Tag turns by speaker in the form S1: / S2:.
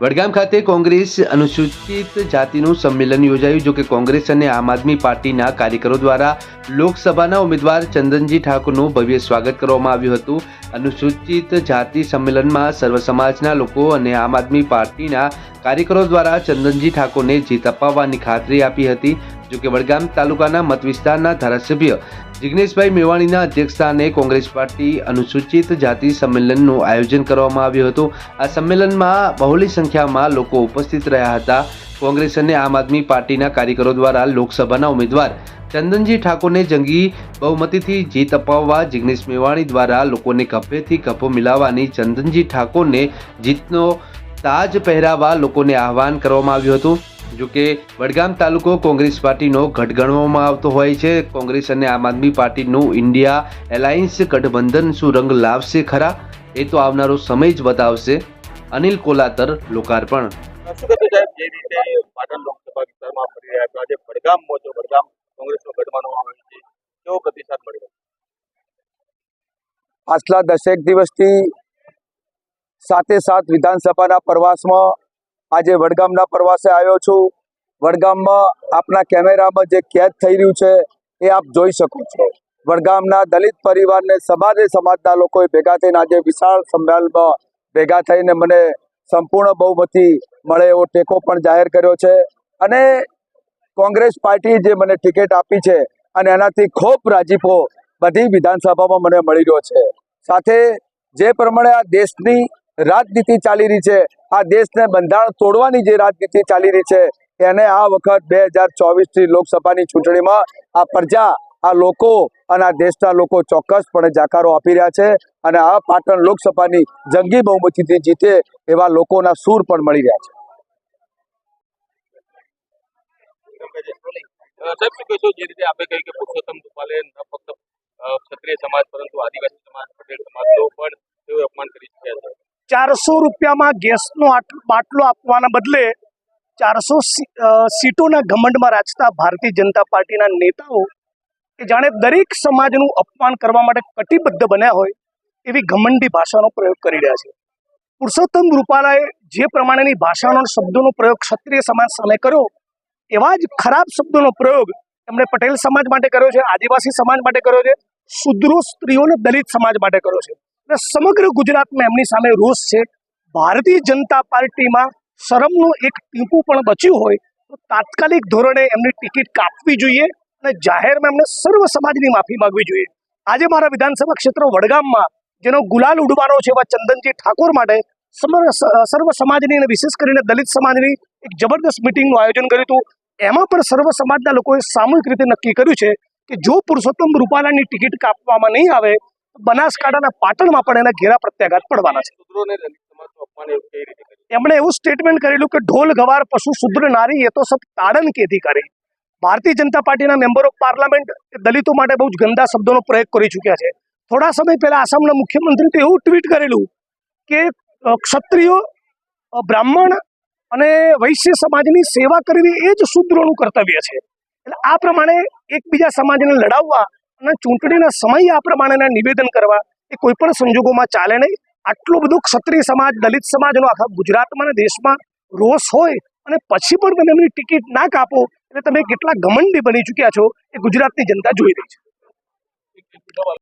S1: વડગામ ખાતે કોંગ્રેસ અનુસૂચિત જાતિનું સંમેલન યોજાયું. જો કે કોંગ્રેસ અને આમ આદમી પાર્ટીના કાર્યકરો દ્વારા લોકસભાના ઉમેદવાર ચંદનજી ઠાકોરનું ભવ્ય સ્વાગત કરવામાં આવ્યું હતું. અનુસૂચિત જાતિ સંમેલનમાં સર્વ સમાજના લોકો અને આમ આદમી પાર્ટીના કાર્યકરો દ્વારા ચંદનજી ઠાકોરને જીત અપાવવાની ખાતરી આપી હતી. જો કે વડગામ તાલુકાના મત વિસ્તારના ધારાસભ્ય જિગ્નેશભાઈ મેવાણીના અધ્યક્ષસ્થાને કોંગ્રેસ પાર્ટી અનુસૂચિત જાતિ સંમેલનનું આયોજન કરવામાં આવ્યું હતું. આ સંમેલનમાં બહોળી સંખ્યામાં લોકો ઉપસ્થિત રહ્યા હતા. કોંગ્રેસ અને આમ આદમી પાર્ટીના કાર્યકરો દ્વારા લોકસભાના ઉમેદવાર ચંદનજી ઠાકોરને જંગી બહુમતીથી જીત અપાવવા જિગ્નેશ મેવાણી દ્વારા લોકોને ખભેથી ખભો મિલાવવાની ચંદનજી ઠાકોરને જીતનો તાજ પહેરાવવા લોકોને આહવાન કરવામાં આવ્યું હતું. જો કે વડગામ તાલુકો કોંગ્રેસ પાર્ટીનો ગઢ ગણવામાં આવતો હોય છે. કોંગ્રેસ અને આમ આદમી પાર્ટીનું ઇન્ડિયા એલાયન્સ ગઠબંધન શું રંગ લાવશે ખરા, એ તો આવનારો સમય જ બતાવશે. અનિલ કોલાતર, લોકાર્પણ.
S2: પાછલા 10 દિવસથી સાથે સાથ વિધાનસભાના પ્રવાસમાં આજે વડગામના પ્રવાસે આવ્યો છું. વડગામમાં આપના કેમેરામાં જે કેદ થઈ રહ્યું છે એ આપ જોઈ શકો છો. વડગામના દલિત પરિવારને સમાજના લોકોએ ભેગા થઈને આજે વિશાળ સંમેલનમાં ભેગા થઈને મને સંપૂર્ણ બહુમતી મળે એવો ટેકો પણ જાહેર કર્યો છે. અને કોંગ્રેસ પાર્ટી જે મને ટિકિટ આપી છે અને એનાથી ખૂબ રાજીપો બધી વિધાનસભામાં મને મળી રહ્યો છે. સાથે જે પ્રમાણે આ દેશની રાજનીતિ ચાલી રહી છે, આ દેશને બંધારણ તોડવાની જે રાજનીતિ ચાલી રહી છે, એને આ વખત 2024ની લોકસભાની ચૂંટણીમાં આ પ્રજા, આ લોકો અને આ દેશના લોકો ચોક્કસપણે જાકારો આપી રહ્યા છે. અને આ પાટણ લોકસભાની જંગી બહુમતીથી જીતે એવા લોકોના સૂર પણ મળી રહ્યા છે.
S3: જે રીતે આપણે કહ્યું કે પુરુષોત્તમ રૂપાલે ન ફક્ત ક્ષત્રિય સમાજ પરંતુ આદિવાસી સમાજ, પટેલ સમાજનો પણ તેઓ અપમાન કરી ચૂક્યા છે.
S4: 400 રૂપિયામાં ગેસનો બાટલો આપવાના બદલે 400 સીટોના ઘમંડમાં રાજતા ભારતીય જનતા પાર્ટીના નેતાઓ કે જાણે દરેક સમાજનું અપમાન કરવા માટે કટિબદ્ધ બન્યા હોય એવી ઘમંડી ભાષાનો પ્રયોગ કરી રહ્યા છે. પુરુષોત્તમ રૂપાલાએ જે પ્રમાણેની ભાષાનો શબ્દોનો પ્રયોગ ક્ષત્રિય સમાજ સામે કર્યો, એવા જ ખરાબ શબ્દોનો પ્રયોગ એમણે પટેલ સમાજ માટે કર્યો છે, આદિવાસી સમાજ માટે કર્યો છે, શુદ્રો સ્ત્રીઓ અને દલિત સમાજ માટે કર્યો છે. અને સમગ્ર ગુજરાતમાં એમની સામે રોષ છે. ભારતીય જનતા પાર્ટીમાં શરમનું એક ટીપું પણ બચ્યું હોય તો તાત્કાલિક ધોરણે એમની ટિકિટ કાપવી જોઈએ અને જાહેરમાં એમને સર્વ સમાજની માફી માંગવી જોઈએ. આજે મારા વિધાનસભા ક્ષેત્ર વડગામમાં જેનો ગુલાલ ઉડવાનો છે એવા ચંદનજી ઠાકોર માટે સર્વ સમાજની અને વિશેષ કરીને દલિત સમાજની એક જબરદસ્ત મિટિંગનું આયોજન કર્યું હતું. એમાં પણ સર્વ સમાજના લોકોએ સામૂહિક રીતે નક્કી કર્યું છે કે જો પુરુષોત્તમ રૂપાલાની ટિકિટ કાપવામાં નહીં આવે, બનાસકાંઠાના પાટણમાં પણ એના ઘેરા પ્રત્યાઘાત પડવાના છે. એમણે એવું સ્ટેટમેન્ટ કરેલું કે ઢોલ ગવાર પશુ શુદ્ર નારી એ તો સબ તાડન કેથી કરે. ભારતીય જનતા પાર્ટીના મેમ્બર ઓફ પાર્લામેન્ટ દલિતો માટે બહુ જ ગંદા શબ્દોનો પ્રયોગ કરી ચૂક્યા છે. થોડા સમય પહેલા આસામના મુખ્યમંત્રી તો એવું ટ્વીટ કરેલું કે ક્ષત્રિયો, બ્રાહ્મણ અને વૈશ્ય સમાજની સેવા કરવી એ જ શૂદ્રોનું કર્તવ્ય છે. એટલે આ પ્રમાણે એકબીજા સમાજને લડાવવા અને ચૂંટણીના સમયે આ પ્રમાણેના નિવેદન કરવા એ કોઈ પણ સંજોગોમાં ચાલે નહીં. આટલો બધો ક્ષત્રિય સમાજ, દલિત સમાજનો આખા ગુજરાતમાં અને દેશમાં રોષ હોય અને પછી પણ તમે એમની ટિકિટ ના કાપો એટલે તમે કેટલા ઘમંડી બની ચૂક્યા છો એ ગુજરાતની જનતા જોઈ રહી છે.